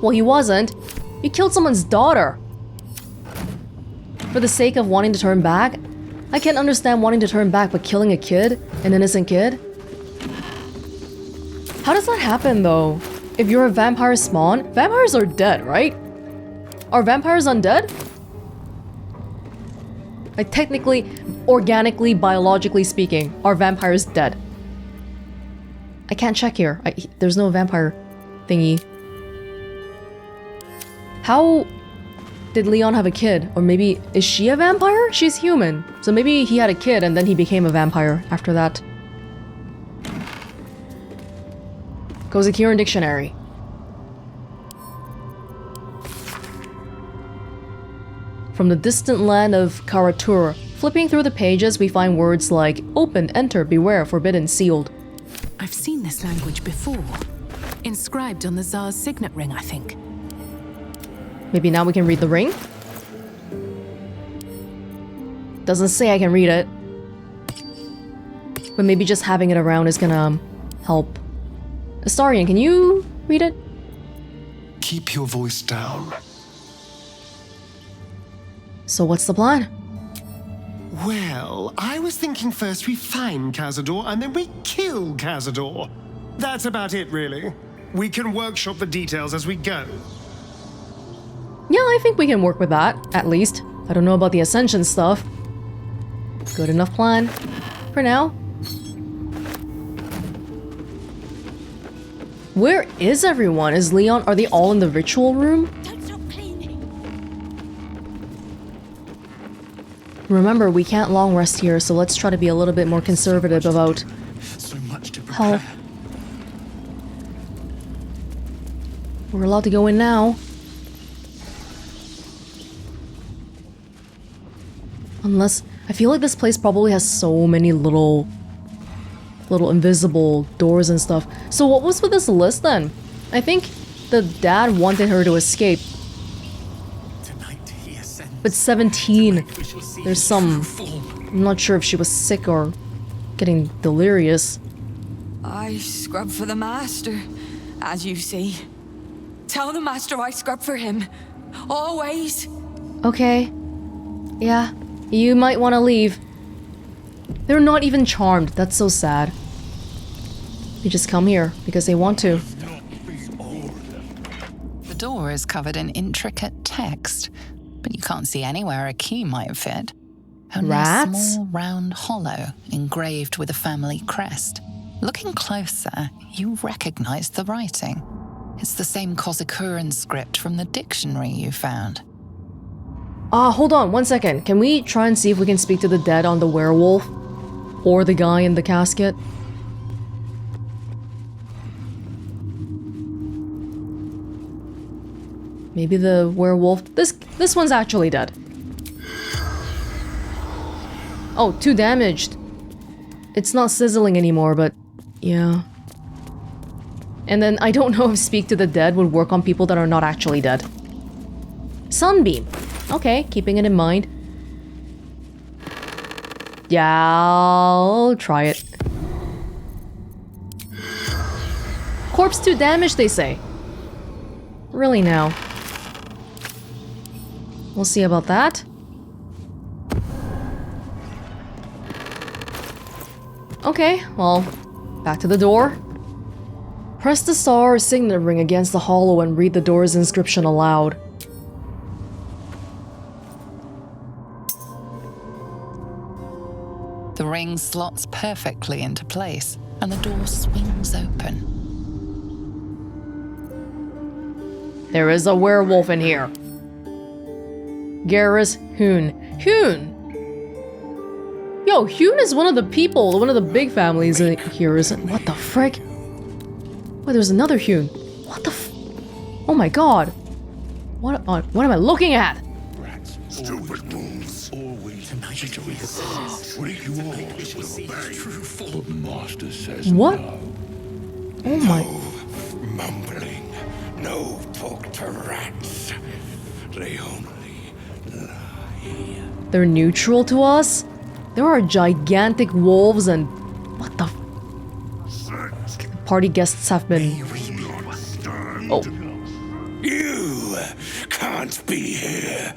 Speaker 1: Well, he wasn't. You killed someone's daughter. For the sake of wanting to turn back? I can't understand wanting to turn back but killing a kid, an innocent kid. How does that happen though? If you're a vampire spawn, vampires are dead, right? Are vampires undead? Like technically, organically, biologically speaking, are vampires dead? I can't check here. There's no vampire thingy. How did Leon have a kid? Or maybe, is she a vampire? She's human. So maybe he had a kid and then he became a vampire after that. Kozakiran Dictionary. From the distant land of Karatur, flipping through the pages we find words like open, enter, beware, forbidden, sealed.
Speaker 11: I've seen this language before. Inscribed on the Tsar's signet ring, I think.
Speaker 1: Maybe now we can read the ring? Doesn't say I can read it. But maybe just having it around is gonna help. Astarion, can you read it?
Speaker 8: Keep your voice down.
Speaker 1: So what's the plan?
Speaker 8: Well, I was thinking first we find Cazador and then we kill Cazador. That's about it, really. We can workshop the details as we go.
Speaker 1: Yeah, I think we can work with that, at least. I don't know about the Ascension stuff. Good enough plan. For now. Where is everyone? Is Leon... Are they all in the ritual room? Remember, we can't long rest here, so let's try to be a little bit more conservative about health. We're allowed to go in now. Unless... I feel like this place probably has so many little invisible doors and stuff. So what was with this list then? I think the dad wanted her to escape. But 17, there's some... I'm not sure if she was sick or getting delirious.
Speaker 11: I scrub for the master, as you see. Tell the master I scrub for him. Always.
Speaker 1: Okay. Yeah, you might want to leave. They're not even charmed. That's so sad. They just come here because they want to.
Speaker 7: The door is covered in intricate text, but you can't see anywhere a key might fit. Only
Speaker 1: Rats?
Speaker 7: a small round hollow engraved with a family crest. Looking closer, you recognize the writing. It's the same Kozakuran script from the dictionary you found.
Speaker 1: Hold on, 1 second. Can we try and see if we can speak to the dead on the werewolf? Or the guy in the casket? Maybe the werewolf. This one's actually dead. Oh, 2 damaged. It's not sizzling anymore, but yeah. And then I don't know if speak to the dead would work on people that are not actually dead. Sunbeam. Okay, keeping it in mind. Yeah, I'll try it. Corpse 2 damage, they say. Really now. We'll see about that. Okay, well, back to the door. Press the star or signet ring against the hollow and read the door's inscription aloud.
Speaker 7: The ring slots perfectly into place, and the door swings open.
Speaker 1: There is a werewolf in here. Garrus Hoon. Hoon! Yo, Hoon is one of the people, one of the big families in here, isn't it? What the frick? Wait, there's another Hoon. What the oh my god. What am I looking at?
Speaker 15: Stupid moves. Always break you all but Master says
Speaker 1: what?
Speaker 15: no.
Speaker 1: Oh my.
Speaker 15: No mumbling. No talk to rats. They only lie.
Speaker 1: They're neutral to us? There are gigantic wolves and... What the party guests have been... Oh.
Speaker 15: You can't be here.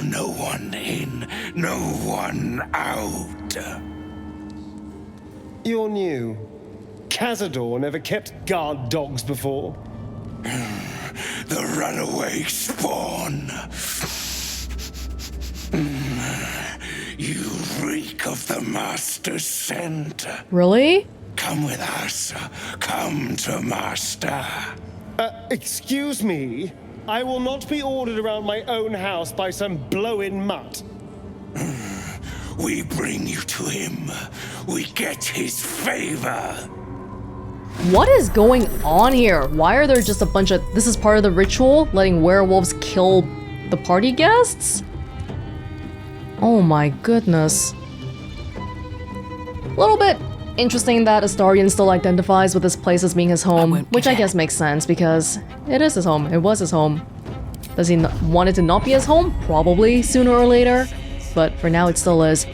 Speaker 15: No one in, no one out.
Speaker 8: You're new. Cazador never kept guard dogs before.
Speaker 15: The runaway spawn. You reek of the Master's scent.
Speaker 1: Really?
Speaker 15: Come with us. Come to Master.
Speaker 8: Excuse me? I will not be ordered around my own house by some blow-in mutt.
Speaker 15: We bring you to him. We get his favor.
Speaker 1: What is going on here? Why are there just a bunch of... This is part of the ritual? Letting werewolves kill the party guests? Oh my goodness. A little bit interesting that Astarion still identifies with this place as being his home, which I guess makes sense because it is his home. It was his home. Does he want it to not be his home? Probably sooner or later, but for now it still is.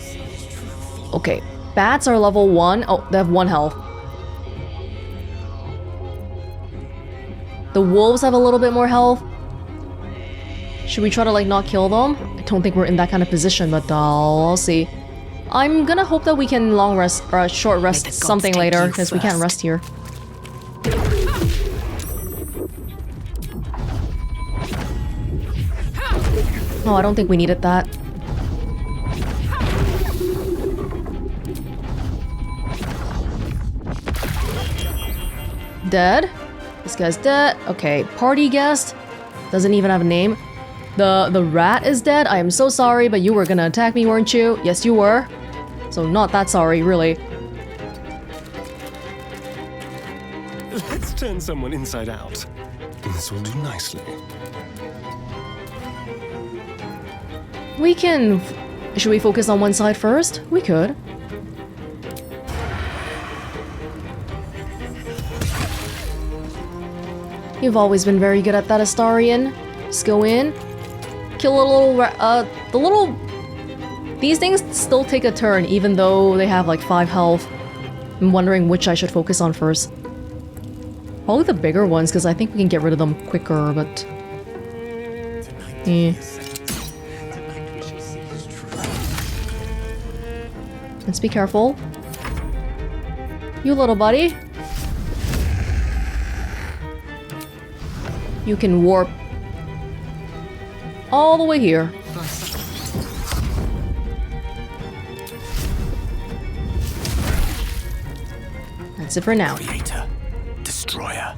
Speaker 1: Okay, bats are level 1. Oh, they have 1 health. The wolves have a little bit more health. Should we try to like not kill them? I don't think we're in that kind of position, but I'll see. I'm gonna hope that we can long rest or short rest something later because we can't rest here. Oh, I don't think we needed that. Dead? This guy's dead. Okay, party guest. Doesn't even have a name. The rat is dead. I am so sorry, but you were gonna attack me, weren't you? Yes, you were. So not that sorry, really.
Speaker 8: Let's turn someone inside out. This will do nicely.
Speaker 1: We can... Should we focus on one side first? We could. You've always been very good at that, Astarion. Just go in. Kill a little... These things still take a turn, even though they have like 5 health. I'm wondering which I should focus on first. Probably the bigger ones, because I think we can get rid of them quicker, but... Eh. Let's be careful. You little buddy. You can warp all the way here. That's it for now.
Speaker 15: Creator, destroyer.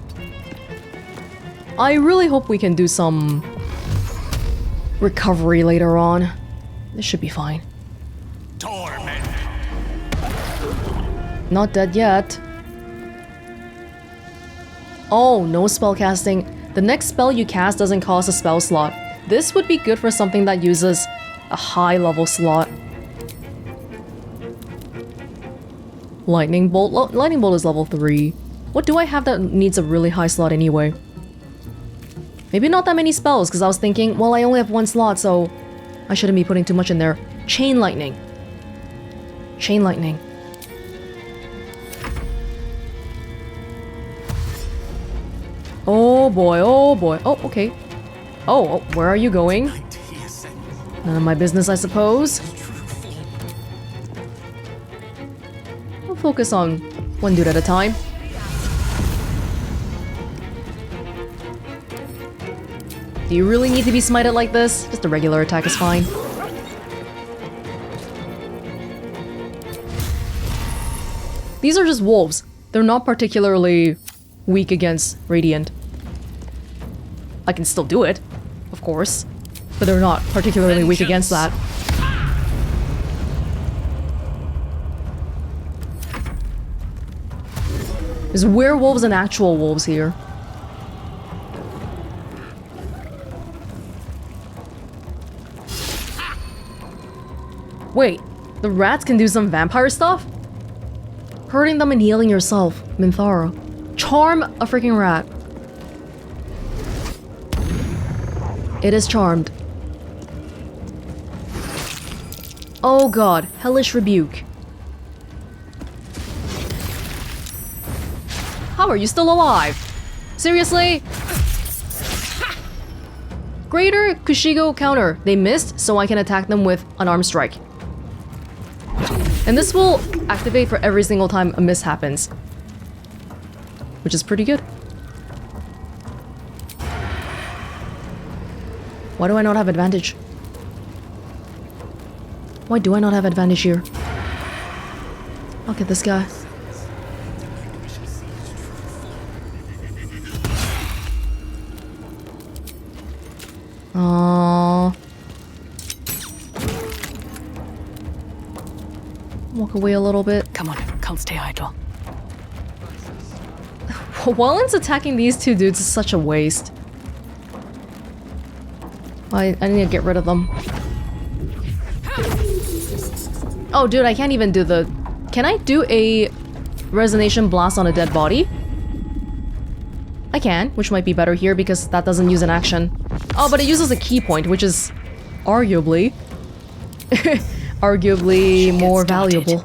Speaker 1: I really hope we can do some recovery later on. This should be fine.
Speaker 15: Torment.
Speaker 1: Not dead yet. Oh, no spell casting. The next spell you cast doesn't cost a spell slot. This would be good for something that uses a high level slot. Lightning Bolt. Lightning Bolt is level 3. What do I have that needs a really high slot anyway? Maybe not that many spells, because I was thinking, well, I only have 1 slot, so I shouldn't be putting too much in there. Chain Lightning. Chain Lightning. Oh boy, oh boy. Oh, okay. Oh, where are you going? None of my business, I suppose. We'll focus on one dude at a time. Do you really need to be smited like this? Just a regular attack is fine. These are just wolves. They're not particularly weak against Radiant. I can still do it, of course, but they're not particularly weak against that. There's werewolves and actual wolves here. Wait, the rats can do some vampire stuff? Hurting them and healing yourself, Minthara. Charm a freaking rat. It is charmed. Oh god, hellish rebuke. How are you still alive? Seriously? Greater Kushigo counter. They missed, so I can attack them with an arm strike. And this will activate for every single time a miss happens. Which is pretty good. Why do I not have advantage? Why do I not have advantage here? I'll get this guy. Aww. Walk away a little bit.
Speaker 11: Come on, can't stay idle.
Speaker 1: Welonz attacking these two dudes is such a waste. I need to get rid of them. Oh, dude, I can't even do the... Can I do a Resonation Blast on a dead body? I can, which might be better here because that doesn't use an action. Oh, but it uses a key point, which is arguably... arguably more valuable.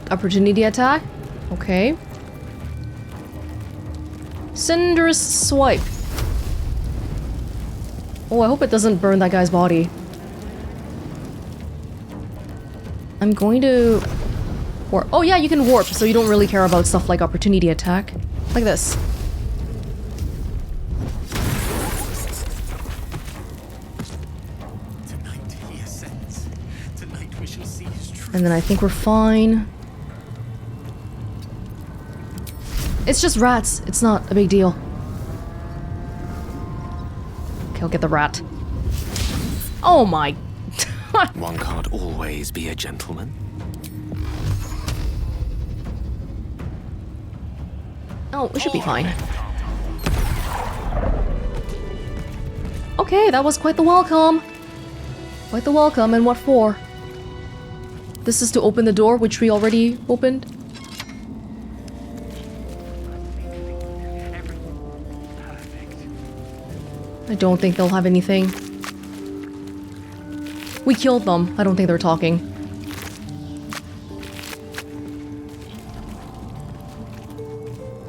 Speaker 1: Opportunity attack? Okay. Cinderous Swipe. Oh, I hope it doesn't burn that guy's body. I'm going to... warp. Oh yeah, you can warp, so you don't really care about stuff like opportunity attack. Like this. And then I think we're fine. It's just rats. It's not a big deal. Okay, I'll get the rat. Oh my...
Speaker 13: One can't always be a gentleman.
Speaker 1: Oh, we should be fine. Okay, that was quite the welcome. Quite the welcome, and what for? This is to open the door, which we already opened. I don't think they'll have anything. We killed them. I don't think they're talking.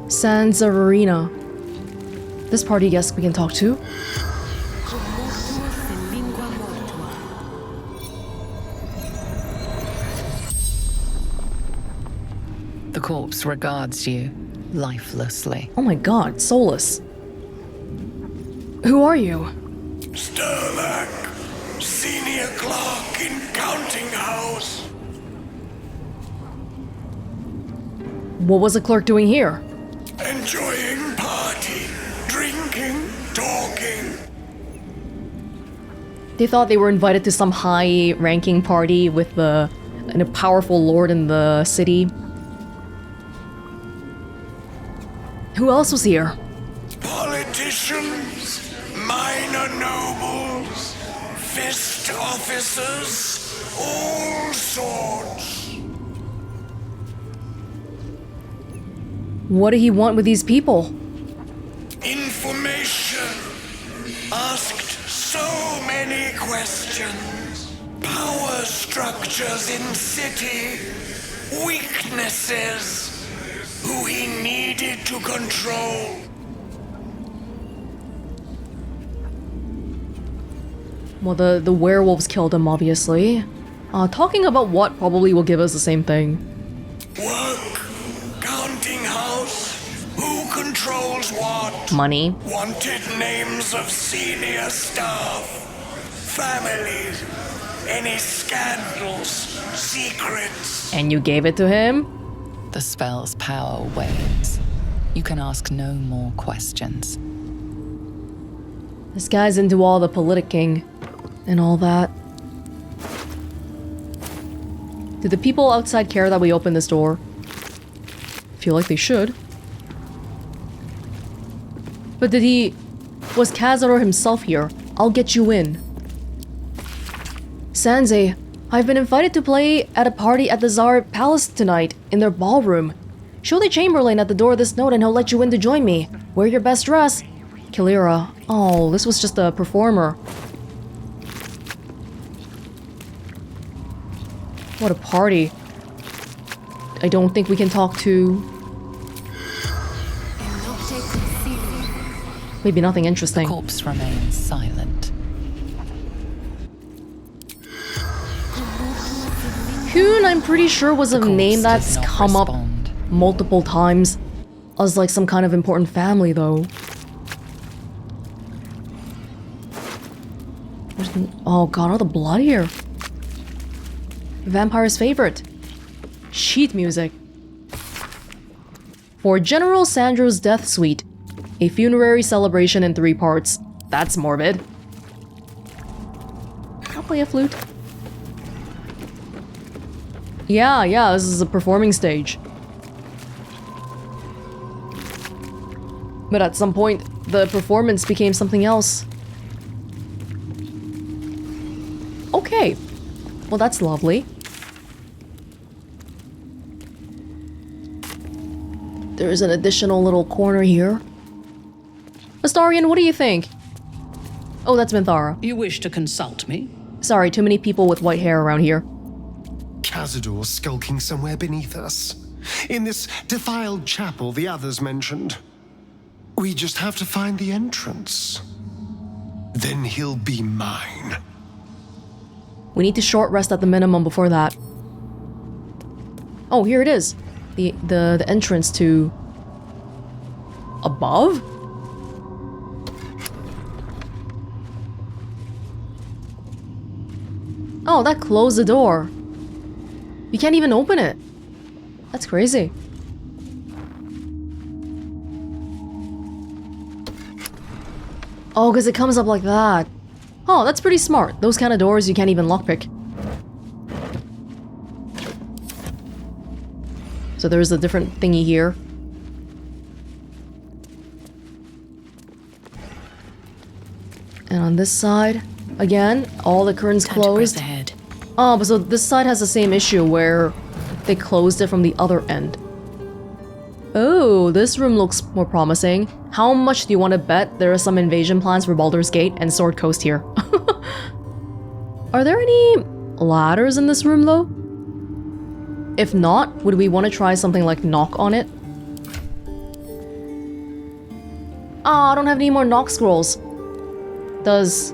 Speaker 1: Sanzarina. This party guest we can talk to.
Speaker 7: The corpse regards you lifelessly.
Speaker 1: Oh my god, soulless. Who are you?
Speaker 15: Sterlach, senior clerk in counting house.
Speaker 1: What was the clerk doing here?
Speaker 15: Enjoying party, drinking, talking.
Speaker 1: They thought they were invited to some high-ranking party with a powerful lord in the city. Who else was here?
Speaker 15: Politicians, minor nobles, fist officers, all sorts.
Speaker 1: What did he want with these people?
Speaker 15: Information. Asked so many questions. Power structures in city. Weaknesses. Who he needed to control.
Speaker 1: Well, the werewolves killed him, obviously. Talking about what probably will give us the same thing.
Speaker 15: Work. Counting house. Who controls what?
Speaker 1: Money.
Speaker 15: Wanted names of senior staff. Families. Any scandals. Secrets.
Speaker 1: And you gave it to him?
Speaker 7: The spell's power wanes. You can ask no more questions.
Speaker 1: This guy's into all the politicking and all that. Do the people outside care that we open this door? Feel like they should. But was Cazador himself here? I'll get you in. Sanze, I've been invited to play at a party at the Szarr Palace tonight, in their ballroom. Show the Chamberlain at the door this note and he'll let you in to join me. Wear your best dress. Kalira. Oh, this was just a performer. What a party. I don't think we can talk to... Maybe nothing interesting.
Speaker 7: The corpse remains silent.
Speaker 1: Hoon, I'm pretty sure, was a name that's come up multiple times as like some kind of important family, though. Oh god, all the blood here. Vampire's favorite. Sheet music. For General Sandro's death suite. A funerary celebration in 3 parts. That's morbid. I'll play a flute. Yeah, this is a performing stage. But at some point, the performance became something else. Okay. Well, that's lovely. There's an additional little corner here. Astarion, what do you think? Oh, that's Minthara.
Speaker 5: You wish to consult me?
Speaker 1: Sorry, too many people with white hair around here.
Speaker 8: Cazador skulking somewhere beneath us. In this defiled chapel the others mentioned. We just have to find the entrance. Then he'll be mine.
Speaker 1: We need to short rest at the minimum before that. Oh, here it is. The entrance to... above? Oh, that closed the door. You can't even open it. That's crazy. Oh, because it comes up like that. Oh, that's pretty smart. Those kind of doors you can't even lockpick. So there's a different thingy here. And on this side, again, all the curtains closed. Oh, but so this side has the same issue where they closed it from the other end. Oh, this room looks more promising. How much do you want to bet there are some invasion plans for Baldur's Gate and Sword Coast here? Are there any ladders in this room, though? If not, would we want to try something like knock on it? Ah, I don't have any more knock scrolls. Does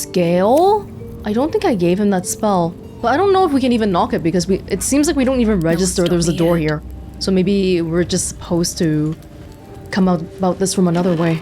Speaker 1: Gale? I don't think I gave him that spell. But I don't know if we can even knock it because it seems like we don't even register there's a door here. So maybe we're just supposed to come about this from another way.